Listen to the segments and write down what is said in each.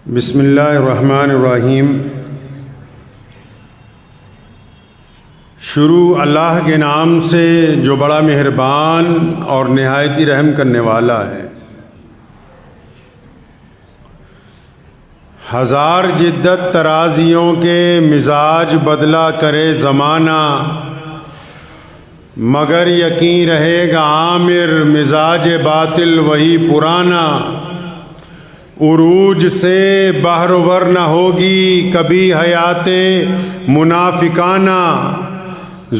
بسم اللہ الرحمن الرحیم۔ شروع اللہ کے نام سے جو بڑا مہربان اور نہایت ہی رحم کرنے والا ہے۔ ہزار جدت ترازیوں کے مزاج بدلا کرے زمانہ، مگر یقین رہے گا عامر مزاج باطل وہی پرانا۔ عروج سے بہرور نہ ہوگی کبھی حیات منافقانہ،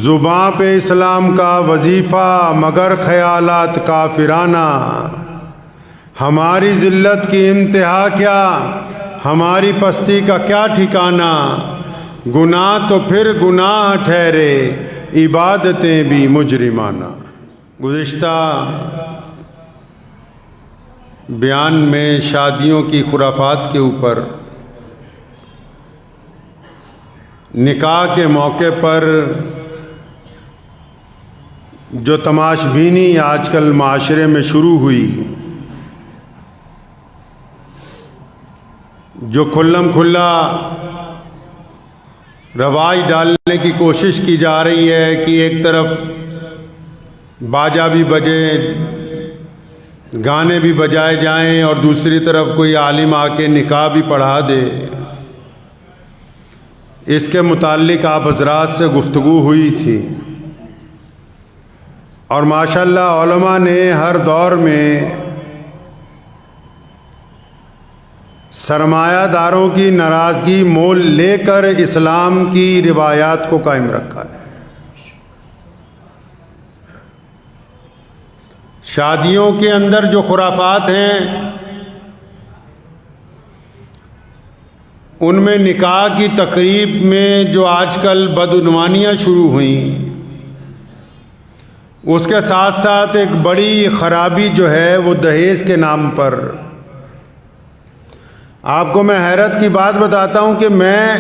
زباں پہ اسلام کا وظیفہ مگر خیالات کافرانہ۔ ہماری ذلت کی انتہا کیا، ہماری پستی کا کیا ٹھکانہ، گناہ تو پھر گناہ ٹھہرے عبادتیں بھی مجرمانہ۔ گزشتہ بیان میں شادیوں کی خرافات کے اوپر، نکاح کے موقع پر جو تماش بینی آج کل معاشرے میں شروع ہوئی، جو کھلم کھلا رواج ڈالنے کی کوشش کی جا رہی ہے کہ ایک طرف باجا بھی بجے، گانے بھی بجائے جائیں اور دوسری طرف کوئی عالم آ کے نکاح بھی پڑھا دے، اس کے متعلق آپ حضرات سے گفتگو ہوئی تھی، اور ماشاءاللہ علماء نے ہر دور میں سرمایہ داروں کی ناراضگی مول لے کر اسلام کی روایات کو قائم رکھا ہے۔ شادیوں کے اندر جو خرافات ہیں، ان میں نکاح کی تقریب میں جو آج کل بدعنوانیاں شروع ہوئیں، اس کے ساتھ ساتھ ایک بڑی خرابی جو ہے وہ دہیز کے نام پر۔ آپ کو میں حیرت کی بات بتاتا ہوں کہ میں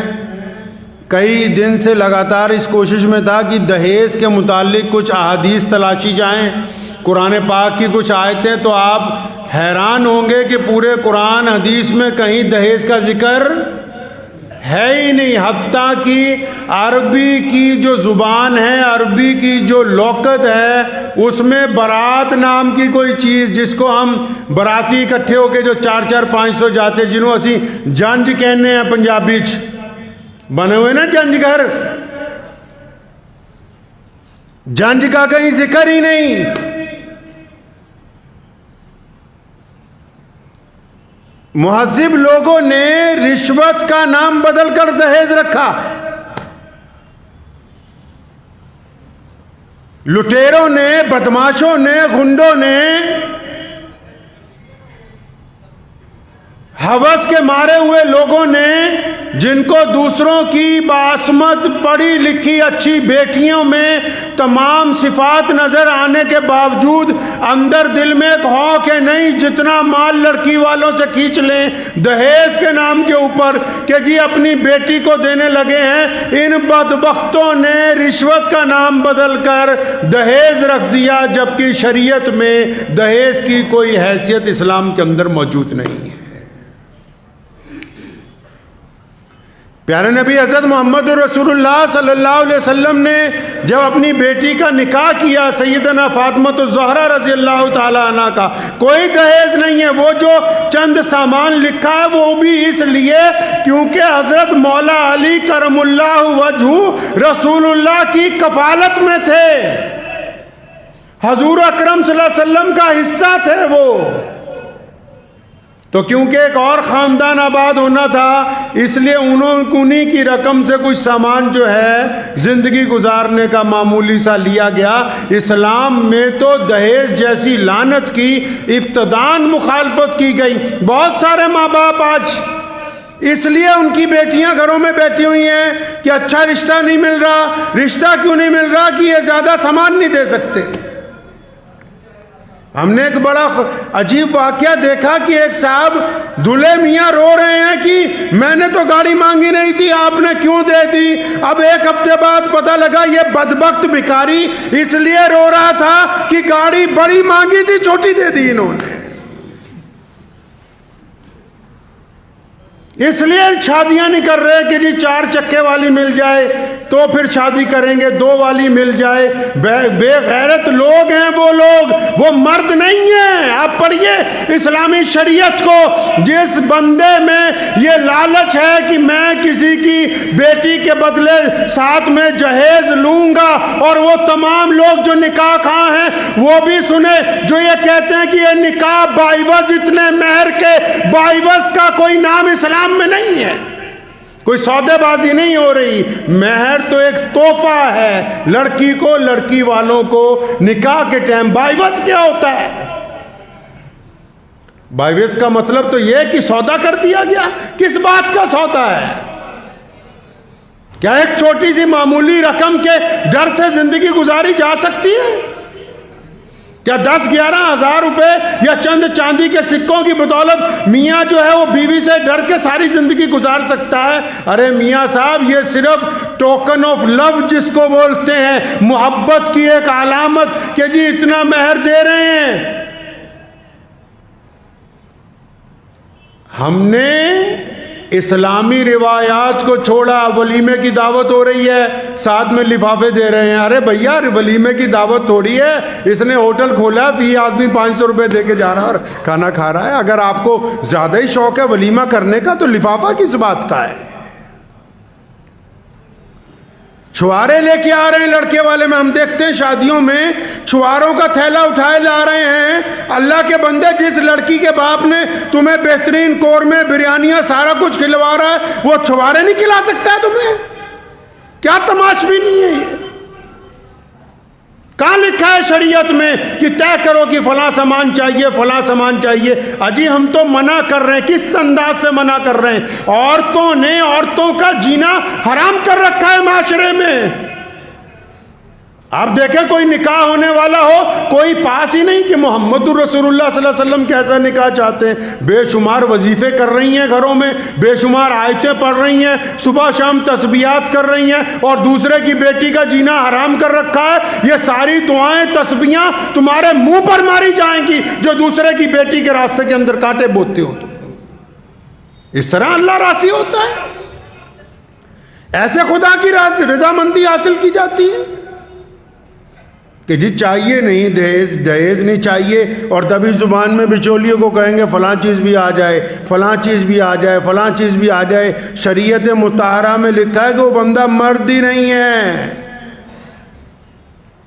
کئی دن سے لگاتار اس کوشش میں تھا کہ دہیز کے متعلق کچھ احادیث تلاشی جائیں، قرآن پاک کی کچھ آیتیں، تو آپ حیران ہوں گے کہ پورے قرآن حدیث میں کہیں دہیز کا ذکر ہے ہی نہیں۔ حتیٰ کہ عربی کی جو زبان ہے، عربی کی جو لغت ہے، اس میں برات نام کی کوئی چیز، جس کو ہم براتی اکٹھے ہو کے جو 400-500 جاتے، جنہوں اسی جنج کہنے ہیں پنجابی چ بنے ہوئے نا جنج گھر، جنج کا کہیں ذکر ہی نہیں۔ مہذب لوگوں نے رشوت کا نام بدل کر دہیز رکھا، لٹیروں نے، بدماشوں نے، غنڈوں نے ہوس کے مارے ہوئے لوگوں نے، جن کو دوسروں کی بعصمت پڑھی لکھی اچھی بیٹیوں میں تمام صفات نظر آنے کے باوجود اندر دل میں ایک ہوک ہے نہیں، جتنا مال لڑکی والوں سے کھینچ لیں دہیز کے نام کے اوپر کہ جی اپنی بیٹی کو دینے لگے ہیں۔ ان بدبختوں نے رشوت کا نام بدل کر دہیز رکھ دیا، جبکہ شریعت میں دہیز کی کوئی حیثیت اسلام کے اندر موجود نہیں ہے۔ پیارے نبی حضرت محمد رسول اللہ صلی اللہ علیہ وسلم نے جب اپنی بیٹی کا نکاح کیا، سیدنا فاطمہ الزہرا رضی اللہ تعالی عنہ کا، کوئی دہیز نہیں ہے۔ وہ جو چند سامان لکھا ہے وہ بھی اس لیے کیونکہ حضرت مولا علی کرم اللہ وجہہ رسول اللہ کی کفالت میں تھے، حضور اکرم صلی اللہ علیہ وسلم کا حصہ تھے وہ، تو کیونکہ ایک اور خاندان آباد ہونا تھا، اس لیے انہی کی رقم سے کچھ سامان جو ہے زندگی گزارنے کا معمولی سا لیا گیا۔ اسلام میں تو دہیز جیسی لعنت کی ابتداً مخالفت کی گئی۔ بہت سارے ماں باپ آج اس لیے ان کی بیٹیاں گھروں میں بیٹھی ہوئی ہیں کہ اچھا رشتہ نہیں مل رہا۔ رشتہ کیوں نہیں مل رہا؟ کہ یہ زیادہ سامان نہیں دے سکتے۔ ہم نے ایک بڑا عجیب واقعہ دیکھا کہ ایک صاحب دلہے میاں رو رہے ہیں کہ میں نے تو گاڑی مانگی نہیں تھی، آپ نے کیوں دے دی؟ اب ایک ہفتے بعد پتہ لگا یہ بدبخت بھکاری اس لیے رو رہا تھا کہ گاڑی بڑی مانگی تھی، چھوٹی دے دی انہوں نے۔ اس لیے شادیاں نہیں کر رہے کہ جی 4 چکے والی مل جائے تو پھر شادی کریں گے، 2 والی مل جائے۔ بے غیرت لوگ ہیں وہ لوگ، وہ مرد نہیں ہیں۔ آپ پڑھیے اسلامی شریعت کو، جس بندے میں یہ لالچ ہے کہ میں کسی کی بیٹی کے بدلے ساتھ میں جہیز لوں گا، اور وہ تمام لوگ جو نکاح خواہ ہیں وہ بھی سنے جو یہ کہتے ہیں کہ یہ نکاح باعوض اتنے مہر کے، باعوض کا کوئی نام اسلام میں نہیں ہے، کوئی سودے بازی نہیں ہو رہی۔ مہر تو ایک تحفہ ہے لڑکی کو، لڑکی والوں کو نکاح کے ٹائم۔ باعوض کیا ہوتا ہے؟ باعوض کا مطلب تو یہ کہ سودا کر دیا گیا۔ کس بات کا سودا ہے؟ کیا ایک چھوٹی سی معمولی رقم کے ڈر سے زندگی گزاری جا سکتی ہے؟ کیا 10-11 ہزار روپے یا چند چاندی کے سکوں کی بدولت میاں جو ہے وہ بیوی سے ڈر کے ساری زندگی گزار سکتا ہے؟ ارے میاں صاحب، یہ صرف ٹوکن آف لو جس کو بولتے ہیں، محبت کی ایک علامت کہ جی اتنا مہر دے رہے ہیں۔ ہم نے اسلامی روایات کو چھوڑا، ولیمے کی دعوت ہو رہی ہے، ساتھ میں لفافے دے رہے ہیں۔ ارے بھیا، ولیمے کی دعوت تھوڑی ہے، اس نے ہوٹل کھولا ہے، فی آدمی 500 روپے دے کے جا رہا ہے اور کھانا کھا رہا ہے۔ اگر آپ کو زیادہ ہی شوق ہے ولیمہ کرنے کا تو لفافہ کس بات کا ہے؟ چھوارے لے کے آ رہے ہیں لڑکے والے میں، ہم دیکھتے ہیں شادیوں میں چھواروں کا تھیلا اٹھائے لا رہے ہیں۔ اللہ کے بندے، جس لڑکی کے باپ نے تمہیں بہترین قورمے، بریانیاں، سارا کچھ کھلوا رہا ہے، وہ چھوارے نہیں کھلا سکتا ہے تمہیں؟ کیا تماشبی نہیں ہے یہ؟ کہاں لکھا ہے شریعت میں کہ طے کرو کہ فلاں سامان چاہیے، فلاں سامان چاہیے؟ اجی ہم تو منع کر رہے ہیں۔ کس انداز سے منع کر رہے ہیں؟ عورتوں نے عورتوں کا جینا حرام کر رکھا ہے معاشرے میں۔ آپ دیکھیں کوئی نکاح ہونے والا ہو، کوئی پاس ہی نہیں کہ محمد الرسول اللہ صلی اللہ علیہ وسلم کیسا نکاح چاہتے ہیں۔ بے شمار وظیفے کر رہی ہیں گھروں میں، بے شمار آیتیں پڑھ رہی ہیں، صبح شام تسبیحات کر رہی ہیں، اور دوسرے کی بیٹی کا جینا حرام کر رکھا ہے۔ یہ ساری دعائیں، تسبیحاں تمہارے منہ پر ماری جائیں گی جو دوسرے کی بیٹی کے راستے کے اندر کانٹے بوتے ہو۔ تو اس طرح اللہ راضی ہوتا ہے؟ ایسے خدا کی رضامندی حاصل کی جاتی ہے کہ جی چاہیے نہیں دہیز نہیں چاہیے، اور تبھی زبان میں بچولیوں کو کہیں گے فلاں چیز بھی آ جائے، فلاں چیز بھی آ جائے، فلاں چیز بھی آ جائے۔ شریعت مطہرہ میں لکھا ہے کہ وہ بندہ مرد ہی نہیں ہے۔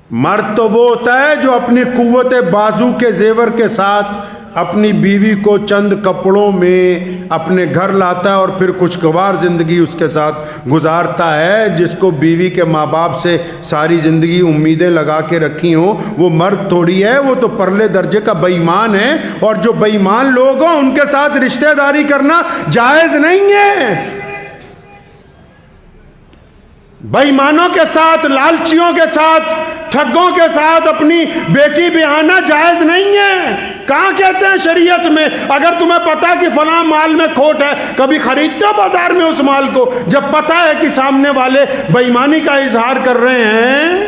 مرد تو وہ ہوتا ہے جو اپنی قوت بازو کے زیور کے ساتھ اپنی بیوی کو چند کپڑوں میں اپنے گھر لاتا ہے اور پھر خوشگوار زندگی اس کے ساتھ گزارتا ہے۔ جس کو بیوی کے ماں باپ سے ساری زندگی امیدیں لگا کے رکھی ہوں، وہ مرد تھوڑی ہے، وہ تو پرلے درجے کا بے ایمان ہے۔ اور جو بے ایمان لوگ ہوں ان کے ساتھ رشتہ داری کرنا جائز نہیں ہے۔ بے ایمانوں کے ساتھ، لالچیوں کے ساتھ، ٹھگوں کے ساتھ اپنی بیٹی بیاہنا جائز نہیں ہے۔ کہاں کہتے ہیں شریعت میں؟ اگر تمہیں پتا کہ فلاں مال میں کھوٹ ہے، کبھی خریدتے ہو بازار میں اس مال کو جب پتا ہے کہ سامنے والے بے ایمانی کا اظہار کر رہے ہیں؟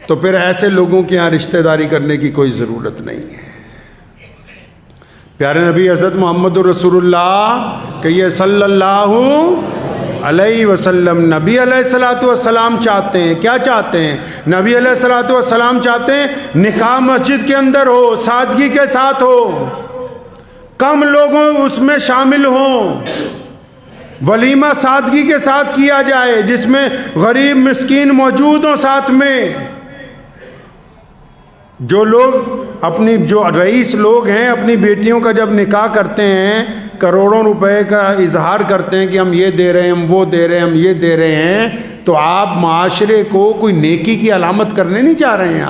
تو پھر ایسے لوگوں کے یہاں رشتہ داری کرنے کی کوئی ضرورت نہیں ہے۔ پیارے نبی حضرت محمد الرسول اللہ کہیے صلی اللہ علیہ وسلم، نبی علیہ الصلوۃ والسلام چاہتے ہیں، کیا چاہتے ہیں؟ نبی علیہ الصلوۃ والسلام چاہتے ہیں نکاح مسجد کے اندر ہو، سادگی کے ساتھ ہو، کم لوگوں اس میں شامل ہوں، ولیمہ سادگی کے ساتھ کیا جائے جس میں غریب مسکین موجود ہوں ساتھ میں۔ جو رئیس لوگ ہیں اپنی بیٹیوں کا جب نکاح کرتے ہیں، کروڑوں روپے کا اظہار کرتے ہیں کہ ہم یہ دے رہے ہیں، ہم وہ دے رہے ہیں، ہم یہ دے رہے ہیں، تو آپ معاشرے کو کوئی نیکی کی علامت کرنے نہیں چاہ رہے ہیں۔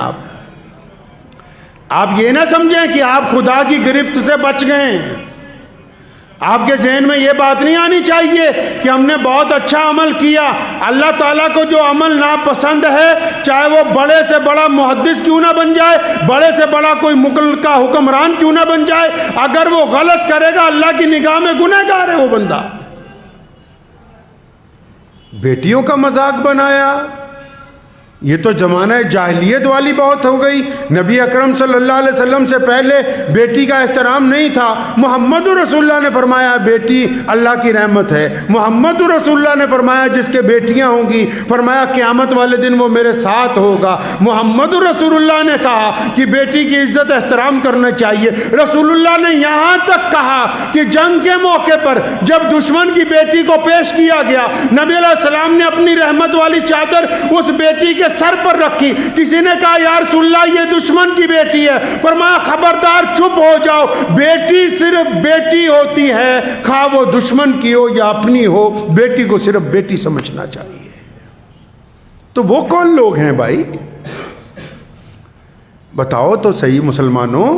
آپ یہ نہ سمجھیں کہ آپ خدا کی گرفت سے بچ گئے۔ آپ کے ذہن میں یہ بات نہیں آنی چاہیے کہ ہم نے بہت اچھا عمل کیا۔ اللہ تعالیٰ کو جو عمل ناپسند ہے، چاہے وہ بڑے سے بڑا محدث کیوں نہ بن جائے، بڑے سے بڑا کوئی ملک کا حکمران کیوں نہ بن جائے، اگر وہ غلط کرے گا اللہ کی نگاہ میں گنہگار ہے وہ بندہ۔ بیٹیوں کا مذاق بنایا، یہ تو زمانہ جاہلیت والی بات ہو گئی. نبی اکرم صلی اللہ علیہ وسلم سے پہلے بیٹی کا احترام نہیں تھا. محمد رسول اللہ نے فرمایا بیٹی اللہ کی رحمت ہے. محمد رسول اللہ نے فرمایا جس کے بیٹیاں ہوں گی فرمایا قیامت والے دن وہ میرے ساتھ ہوگا. محمد رسول اللہ نے کہا کہ بیٹی کی عزت احترام کرنا چاہیے. رسول اللہ نے یہاں تک کہا کہ جنگ کے موقع پر جب دشمن کی بیٹی کو پیش کیا گیا, نبی علیہ السلام نے اپنی رحمت والی چادر اس بیٹی کے سر پر رکھی. کسی نے کہا یا رسول اللہ یہ دشمن کی بیٹی ہے. فرمایا خبردار چپ ہو جاؤ, بیٹی صرف بیٹی ہوتی ہے, خواہ وہ دشمن کی ہو یا اپنی ہو, بیٹی کو صرف بیٹی سمجھنا چاہیے. تو وہ کون لوگ ہیں بھائی؟ بتاؤ تو صحیح مسلمانوں,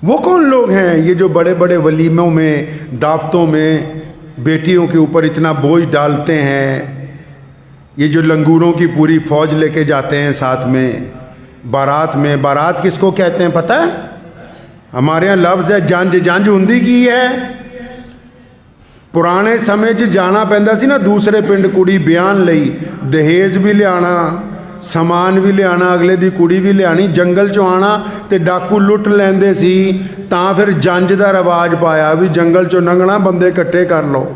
وہ کون لوگ ہیں یہ جو بڑے بڑے ولیموں میں دعوتوں میں بیٹیوں کے اوپر اتنا بوجھ ڈالتے ہیں؟ یہ جو لنگوروں کی پوری فوج لے کے جاتے ہیں ساتھ میں بارات میں. بارات کس کو کہتے ہیں پتہ ہے؟ ہمارے یہاں لفظ ہے جانج ہندی کی ہے. ਪੁਰਾਣੇ ਸਮੇਂ 'ਚ ਜਾਣਾ ਪੈਂਦਾ ਸੀ ਨਾ ਦੂਸਰੇ ਪਿੰਡ ਕੁੜੀ ਵਿਆਹਣ ਲਈ, ਦਹੇਜ ਵੀ ਲਿਆਣਾ, ਸਮਾਨ ਵੀ ਲਿਆਣਾ, ਅਗਲੇ ਦੀ ਕੁੜੀ ਵੀ ਲਿਆਣੀ, ਜੰਗਲ 'ਚੋਂ ਆਣਾ ਤੇ ਡਾਕੂ ਲੁੱਟ ਲੈਂਦੇ ਸੀ. ਤਾਂ ਫਿਰ ਜੰਜ ਦਾ ਰਿਵਾਜ ਪਾਇਆ ਵੀ ਜੰਗਲ 'ਚੋਂ ਲੰਘਣਾ, ਬੰਦੇ ਇਕੱਠੇ ਕਰ ਲਓ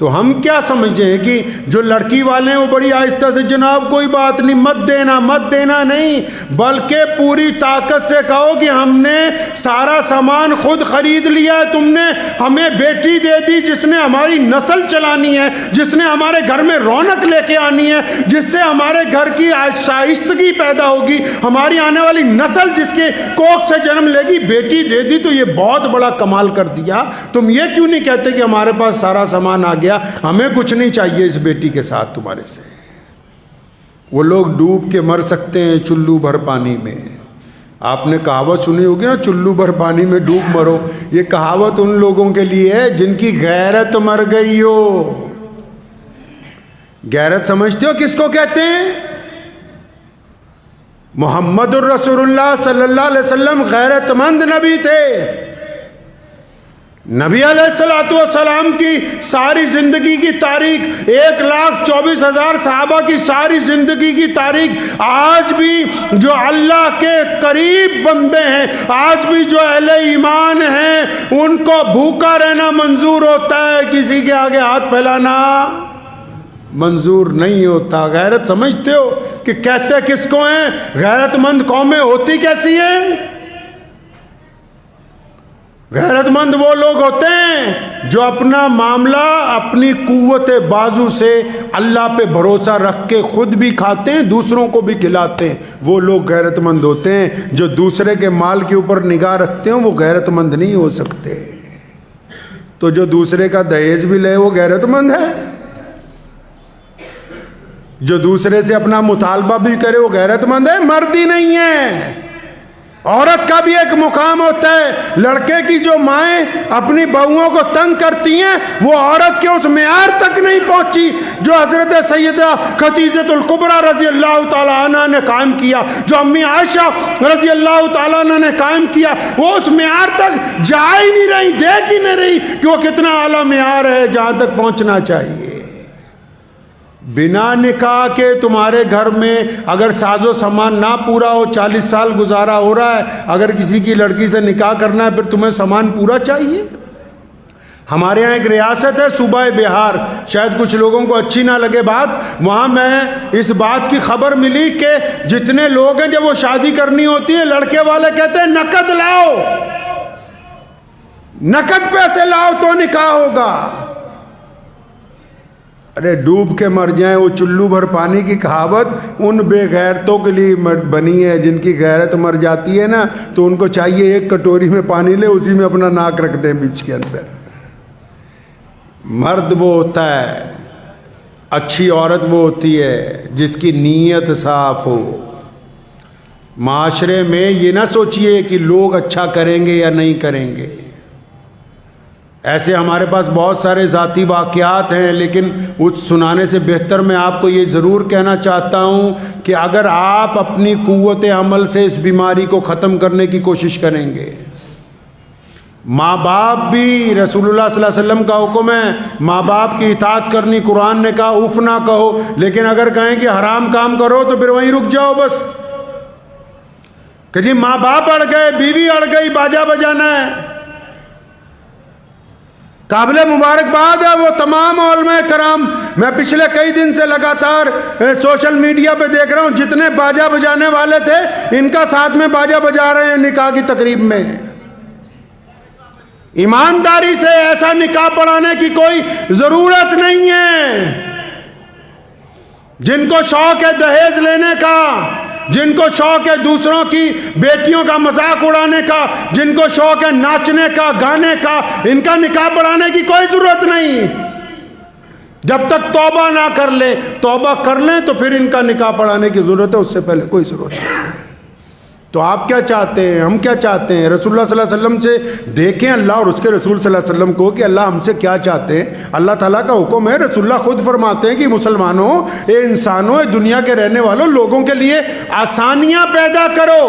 تو ہم کیا سمجھتے ہیں کہ جو لڑکی والے ہیں وہ بڑی آہستہ سے جناب کوئی بات نہیں، مت دینا نہیں، بلکہ پوری طاقت سے کہو کہ ہم نے سارا سامان خود خرید لیا ہے، تم نے ہمیں بیٹی دے دی جس نے ہماری نسل چلانی ہے، جس نے ہمارے گھر میں رونق لے کے آنی ہے، جس سے ہمارے گھر کی شائستگی پیدا ہوگی، ہماری آنے والی نسل جس کے کوکھ سے جنم لے گی، بیٹی دے دی تو یہ بہت بڑا کمال کر دیا۔ تم یہ کیوں نہیں کہتے کہ ہمارے پاس سارا سامان آ گیا، ہمیں کچھ نہیں چاہیے اس بیٹی کے ساتھ تمہارے سے؟ وہ لوگ ڈوب کے مر سکتے ہیں چلو بھر پانی میں۔ آپ نے کہاوت سنی ہوگی نا، چلو بھر پانی میں ڈوب مرو، یہ کہاوت ان لوگوں کے لیے ہے جن کی غیرت مر گئی ہو۔ غیرت سمجھتے ہو کس کو کہتے ہیں؟ محمد الرسول اللہ صلی اللہ علیہ وسلم غیرت مند نبی تھے۔ نبی علیہ السلام کی ساری زندگی کی تاریخ، 1,24,000 صحابہ کی ساری زندگی کی تاریخ، آج بھی جو اللہ کے قریب بندے ہیں، آج بھی جو اہل ایمان ہیں، ان کو بھوکا رہنا منظور ہوتا ہے، کسی کے آگے ہاتھ پھیلانا منظور نہیں ہوتا۔ غیرت سمجھتے ہو کہ کہتے کس کو ہیں؟ غیرت مند قومیں ہوتی کیسی ہیں؟ غیرت مند وہ لوگ ہوتے ہیں جو اپنا معاملہ اپنی قوت بازو سے اللہ پہ بھروسہ رکھ کے خود بھی کھاتے ہیں، دوسروں کو بھی کھلاتے ہیں، وہ لوگ غیرت مند ہوتے ہیں۔ جو دوسرے کے مال کے اوپر نگاہ رکھتے ہیں وہ غیرت مند نہیں ہو سکتے۔ تو جو دوسرے کا دہیج بھی لے وہ غیرت مند ہے؟ جو دوسرے سے اپنا مطالبہ بھی کرے وہ غیرت مند ہے؟ مرد ہی نہیں ہے۔ عورت کا بھی ایک مقام ہوتا ہے۔ لڑکے کی جو مائیں اپنی بہوؤں کو تنگ کرتی ہیں، وہ عورت کے اس معیار تک نہیں پہنچی جو حضرت سیدہ خدیجہ الکبریٰ رضی اللہ تعالیٰ عنہ نے قائم کیا، جو امی عائشہ رضی اللہ تعالیٰ عنہ نے قائم کیا۔ وہ اس معیار تک جا ہی نہیں رہی، دیکھ ہی نہیں رہی کہ وہ کتنا اعلیٰ معیار ہے جہاں تک پہنچنا چاہیے۔ بنا نکاح کے تمہارے گھر میں اگر ساز و سامان نہ پورا ہو، 40 سال گزارا ہو رہا ہے، اگر کسی کی لڑکی سے نکاح کرنا ہے پھر تمہیں سامان پورا چاہیے؟ ہمارے ہاں ایک ریاست ہے صوبہ بہار، شاید کچھ لوگوں کو اچھی نہ لگے بات، وہاں میں اس بات کی خبر ملی کہ جتنے لوگ ہیں جب وہ شادی کرنی ہوتی ہے، لڑکے والے کہتے ہیں نقد لاؤ، نقد پیسے لاؤ تو نکاح ہوگا۔ ارے ڈوب کے مر جائیں، وہ چلو بھر پانی کی کہاوت ان بے غیرتوں کے لیے بنی ہے جن کی غیرت مر جاتی ہے نا، تو ان کو چاہیے ایک کٹوری میں پانی لے، اسی میں اپنا ناک رکھ دیں بیچ کے اندر۔ مرد وہ ہوتا ہے، اچھی عورت وہ ہوتی ہے جس کی نیت صاف ہو۔ معاشرے میں یہ نہ سوچئے کہ لوگ اچھا کریں گے یا نہیں کریں گے۔ ایسے ہمارے پاس بہت سارے ذاتی واقعات ہیں، لیکن اس سنانے سے بہتر میں آپ کو یہ ضرور کہنا چاہتا ہوں کہ اگر آپ اپنی قوت عمل سے اس بیماری کو ختم کرنے کی کوشش کریں گے، ماں باپ بھی، رسول اللہ صلی اللہ علیہ وسلم کا حکم ہے ماں باپ کی اطاعت کرنی، قرآن نے کہا اف نہ کہو، لیکن اگر کہیں کہ حرام کام کرو تو پھر وہیں رک جاؤ بس، کہ جی ماں باپ اڑ گئے، بیوی اڑ گئی، باجا بجانا ہے۔ قابل مبارکباد ہے وہ تمام علماء کرام، میں پچھلے کئی دن سے لگاتار سوشل میڈیا پہ دیکھ رہا ہوں، جتنے باجا بجانے والے تھے ان کا ساتھ میں باجا بجا رہے ہیں نکاح کی تقریب میں۔ ایمانداری سے ایسا نکاح پڑھانے کی کوئی ضرورت نہیں ہے۔ جن کو شوق ہے دہیج لینے کا، جن کو شوق ہے دوسروں کی بیٹیوں کا مذاق اڑانے کا، جن کو شوق ہے ناچنے کا، گانے کا، ان کا نکاح پڑھانے کی کوئی ضرورت نہیں۔ جب تک توبہ نہ کر لیں، توبہ کر لیں تو پھر ان کا نکاح پڑھانے کی ضرورت ہے، اس سے پہلے کوئی ضرورت نہیں۔ تو آپ کیا چاہتے ہیں، ہم کیا چاہتے ہیں؟ رسول اللہ صلی اللہ علیہ وسلم سے دیکھیں اللہ اور اس کے رسول صلی اللہ علیہ وسلم کو کہ اللہ ہم سے کیا چاہتے ہیں۔ اللہ تعالیٰ کا حکم ہے، رسول اللہ خود فرماتے ہیں کہ مسلمانوں، اے انسانوں، اے دنیا کے رہنے والوں، لوگوں کے لیے آسانیاں پیدا کرو۔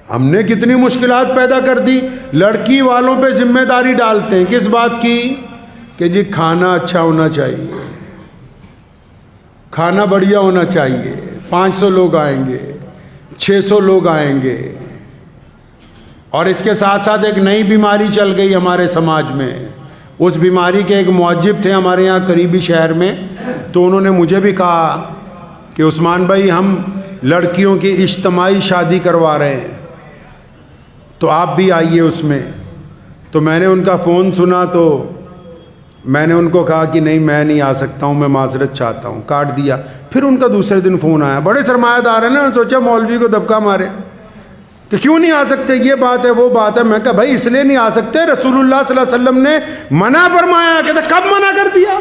ہم نے کتنی مشکلات پیدا کر دی۔ لڑکی والوں پہ ذمہ داری ڈالتے ہیں کس بات کی؟ کہ جی کھانا اچھا ہونا چاہیے، کھانا بڑھیا ہونا چاہیے، 500 لوگ آئیں گے، 600 لوگ آئیں گے۔ اور اس کے ساتھ ساتھ ایک نئی بیماری چل گئی ہمارے سماج میں، اس بیماری کے ایک معجب تھے ہمارے یہاں قریبی شہر میں، تو انہوں نے مجھے بھی کہا کہ عثمان بھائی ہم لڑکیوں کی اجتماعی شادی کروا رہے ہیں تو آپ بھی آئیے اس میں۔ تو میں نے ان کا فون سنا تو میں نے ان کو کہا کہ نہیں میں نہیں آ سکتا ہوں، میں معذرت چاہتا ہوں، کاٹ دیا۔ پھر ان کا دوسرے دن فون آیا، بڑے سرمایہ دار ہیں نا، سوچا مولوی کو دبکا مارے کہ کیوں نہیں آ سکتے، یہ بات ہے وہ بات ہے۔ میں کہا بھائی اس لیے نہیں آ سکتے، رسول اللہ صلی اللہ علیہ وسلم نے منع فرمایا۔ کہتے کب منع کر دیا؟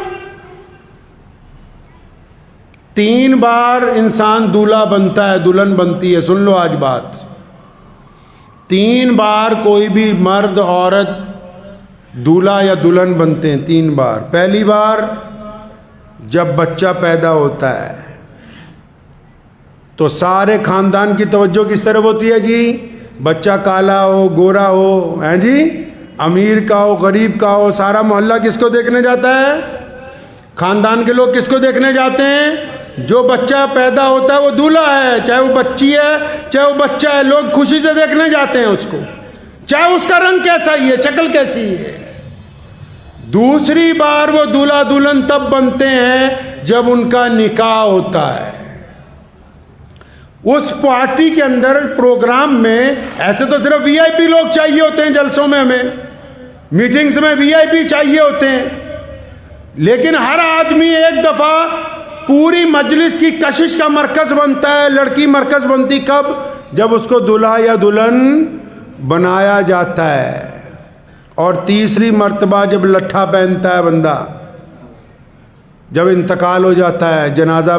3 بار انسان دولہا بنتا ہے، دلہن بنتی ہے، سن لو آج بات۔ 3 بار کوئی بھی مرد عورت دولہا یا دلہن بنتے ہیں، 3 بار۔ پہلی بار جب بچہ پیدا ہوتا ہے تو سارے خاندان کی توجہ کس طرف ہوتی ہے جی؟ بچہ کالا ہو گورا ہو، ہیں جی، امیر کا ہو غریب کا ہو، سارا محلہ کس کو دیکھنے جاتا ہے؟ خاندان کے لوگ کس کو دیکھنے جاتے ہیں؟ جو بچہ پیدا ہوتا ہے وہ دولہا ہے، چاہے وہ بچی ہے چاہے وہ بچہ ہے، لوگ خوشی سے دیکھنے جاتے ہیں اس کو، چاہے اس کا رنگ کیسا ہی ہے، شکل کیسی ہے۔ دوسری بار وہ دولہا دلہن تب بنتے ہیں جب ان کا نکاح ہوتا ہے۔ اس پارٹی کے اندر پروگرام میں ایسے تو صرف وی آئی پی لوگ چاہیے ہوتے ہیں، جلسوں میں ہمیں میٹنگز میں وی آئی پی چاہیے ہوتے ہیں، لیکن ہر آدمی ایک دفعہ پوری مجلس کی کشش کا مرکز بنتا ہے۔ لڑکی مرکز بنتی کب؟ جب اس کو دولہا یا دلہن بنایا جاتا ہے۔ اور تیسری مرتبہ جب لٹھا پہنتا ہے بندہ، جب انتقال ہو جاتا ہے، جنازہ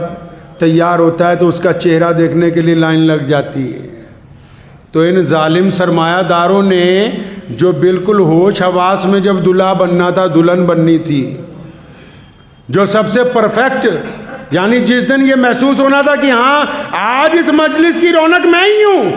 تیار ہوتا ہے تو اس کا چہرہ دیکھنے کے لیے لائن لگ جاتی ہے۔ تو ان ظالم سرمایہ داروں نے جو بالکل ہوش حواس میں جب دلہا بننا تھا دلہن بننی تھی، جو سب سے پرفیکٹ، یعنی جس دن یہ محسوس ہونا تھا کہ ہاں آج اس مجلس کی رونق میں ہی ہوں،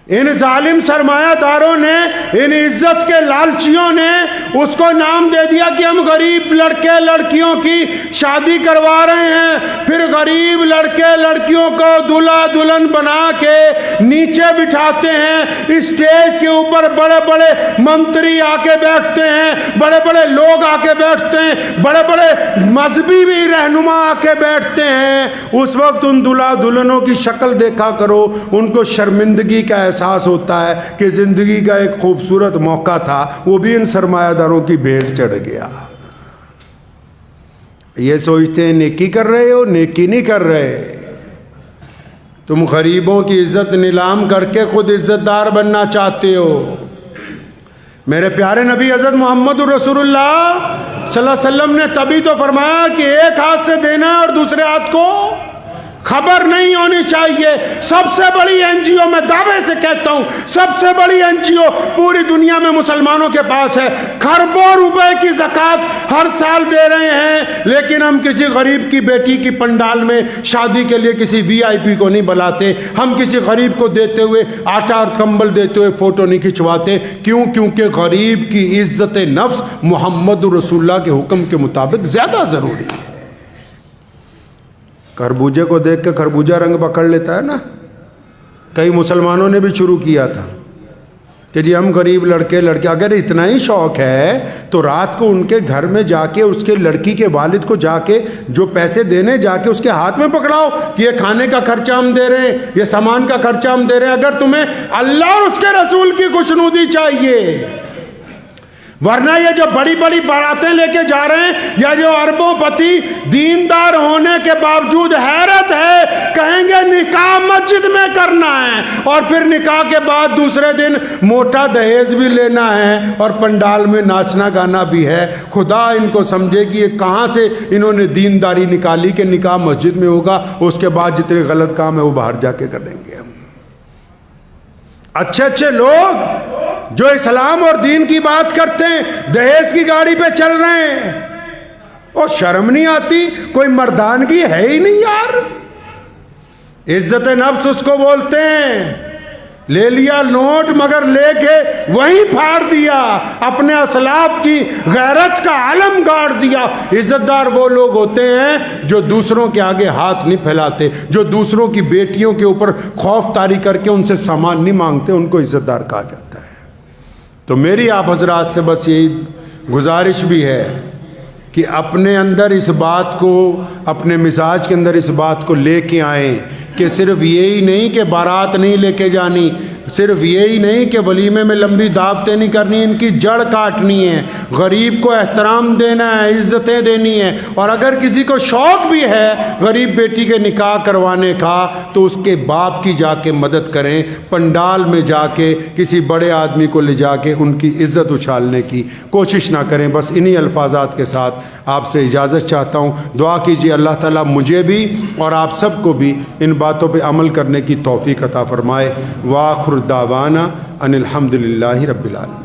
ان ظالم سرمایہ داروں نے، ان عزت کے لالچیوں نے اس کو نام دے دیا کہ ہم غریب لڑکے لڑکیوں کی شادی کروا رہے ہیں۔ پھر غریب لڑکے لڑکیوں کو دلہا دلہن بنا کے نیچے بٹھاتے ہیں، اسٹیج کے اوپر بڑے بڑے منتری آ کے بیٹھتے ہیں، بڑے بڑے لوگ آ کے بیٹھتے ہیں، بڑے بڑے مذہبی بھی رہنما آ کے بیٹھتے ہیں۔ اس وقت ان دلہا دلہنوں کی شکل دیکھا کرو، ان کو شرمندگی کا احساس ہوتا ہے کہ زندگی کا ایک خوبصورت موقع تھا، وہ بھی ان سرمایہ داروں کی بھیڑ چڑھ گیا۔ یہ سوچتے ہیں نیکی کر رہے ہو، نیکی نہیں کر رہے، تم غریبوں کی عزت نیلام کر کے خود عزت دار بننا چاہتے ہو۔ میرے پیارے نبی حضرت محمد الرسول اللہ صلی اللہ علیہ وسلم نے تبھی تو فرمایا کہ ایک ہاتھ سے دینا اور دوسرے ہاتھ کو خبر نہیں ہونی چاہیے۔ سب سے بڑی این جی او، میں دعوے سے کہتا ہوں، سب سے بڑی این جی او پوری دنیا میں مسلمانوں کے پاس ہے۔ کھربوں روپے کی زکوٰۃ ہر سال دے رہے ہیں، لیکن ہم کسی غریب کی بیٹی کی پنڈال میں شادی کے لیے کسی وی آئی پی کو نہیں بلاتے، ہم کسی غریب کو دیتے ہوئے آٹا اور کمبل دیتے ہوئے فوٹو نہیں کھنچواتے۔ کیوں؟ کیونکہ غریب کی عزت نفس محمد رسول اللہ کے حکم کے مطابق زیادہ ضروری ہے۔ خربوزے کو دیکھ کے خربوزہ رنگ پکڑ لیتا ہے نا۔ کئی مسلمانوں نے بھی شروع کیا تھا کہ جی ہم غریب لڑکے لڑکے، اگر اتنا ہی شوق ہے تو رات کو ان کے گھر میں جا کے اس کے لڑکی کے والد کو جا کے جو پیسے دینے جا کے اس کے ہاتھ میں پکڑاؤ کہ یہ کھانے کا خرچہ ہم دے رہے ہیں، یہ سامان کا خرچہ ہم دے رہے ہیں، اگر تمہیں اللہ اور اس کے رسول کی خوشنودی چاہیے۔ ورنہ یہ جو بڑی بڑی باراتیں لے کے جا رہے ہیں، یا جو اربوں پتی دیندار ہونے کے باوجود حیرت ہے، کہیں گے نکاح مسجد میں کرنا ہے، اور پھر نکاح کے بعد دوسرے دن موٹا دہیز بھی لینا ہے اور پنڈال میں ناچنا گانا بھی ہے۔ خدا ان کو سمجھے کہ یہ کہاں سے انہوں نے دینداری نکالی کہ نکاح مسجد میں ہوگا، اس کے بعد جتنے غلط کام ہے وہ باہر جا کے کریں گے۔ اچھے اچھے لوگ جو اسلام اور دین کی بات کرتے ہیں دہیز کی گاڑی پہ چل رہے ہیں، اور شرم نہیں آتی؟ کوئی مردانگی ہے ہی نہیں یار۔ عزت نفس اس کو بولتے ہیں۔ لے لیا نوٹ مگر لے کے وہیں پھاڑ دیا، اپنے اسلاف کی غیرت کا علم گاڑ دیا۔ عزت دار وہ لوگ ہوتے ہیں جو دوسروں کے آگے ہاتھ نہیں پھیلاتے، جو دوسروں کی بیٹیوں کے اوپر خوف طاری کر کے ان سے سامان نہیں مانگتے، ان کو عزت دار کہا جاتا ہے۔ تو میری آپ حضرات سے بس یہی گزارش بھی ہے کہ اپنے اندر اس بات کو، اپنے مزاج کے اندر اس بات کو لے کے آئیں کہ صرف یہی نہیں کہ بارات نہیں لے کے جانی، صرف یہی نہیں کہ ولیمے میں لمبی دعوتیں نہیں کرنی، ان کی جڑ کاٹنی ہے، غریب کو احترام دینا ہے، عزتیں دینی ہیں، اور اگر کسی کو شوق بھی ہے غریب بیٹی کے نکاح کروانے کا تو اس کے باپ کی جا کے مدد کریں، پنڈال میں جا کے کسی بڑے آدمی کو لے جا کے ان کی عزت اچھالنے کی کوشش نہ کریں۔ بس انہی الفاظات کے ساتھ آپ سے اجازت چاہتا ہوں، دعا کیجیے اللہ تعالیٰ مجھے بھی اور آپ سب کو بھی ان باتوں پہ عمل کرنے کی توفیق عطا فرمائے۔ وآخر دعوانا ان الحمد للہ رب العالمین۔